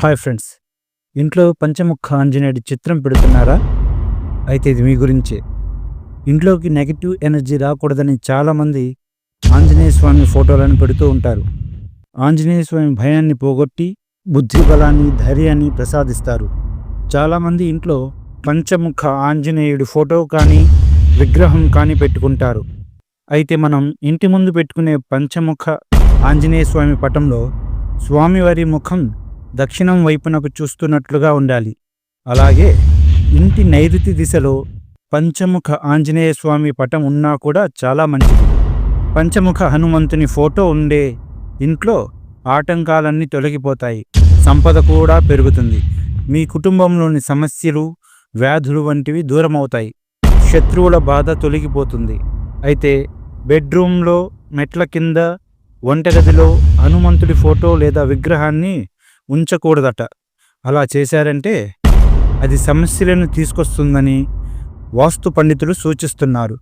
Hi friends, ఇంట్లో పంచముఖ ఆంజనేయుడి చిత్రం పెడుతున్నారా? అయితే ఇది మీ గురించే. ఇంట్లోకి నెగిటివ్ ఎనర్జీ రాకూడదని చాలామంది ఆంజనేయ స్వామి ఫోటోలను పెడుతూ ఉంటారు. ఆంజనేయ స్వామి భయాన్ని పోగొట్టి బుద్ధి బలాన్ని, ధైర్యాన్ని ప్రసాదిస్తారు. చాలామంది ఇంట్లో పంచముఖ ఆంజనేయుడి ఫోటో కానీ విగ్రహం కానీ పెట్టుకుంటారు. అయితే మనం ఇంటి ముందు పెట్టుకునే పంచముఖ ఆంజనేయ స్వామి పటంలో స్వామివారి ముఖం దక్షిణం వైపునకు చూస్తున్నట్లుగా ఉండాలి. అలాగే ఇంటి నైరుతి దిశలో పంచముఖ ఆంజనేయ స్వామి పటం ఉన్నా కూడా చాలా మంచిది. పంచముఖ హనుమంతుని ఫోటో ఉండే ఇంట్లో ఆటంకాలన్నీ తొలగిపోతాయి, సంపద కూడా పెరుగుతుంది. మీ కుటుంబంలోని సమస్యలు, వ్యాధులు వంటివి దూరమవుతాయి, శత్రువుల బాధ తొలగిపోతుంది. అయితే బెడ్రూమ్లో, మెట్ల కింద, వంటగదిలో హనుమంతుడి ఫోటో లేదా విగ్రహాన్ని ఉంచకూడదట. అలా చేశారంటే అది సమస్యలను తీసుకొస్తుందని వాస్తు పండితులు సూచిస్తున్నారు.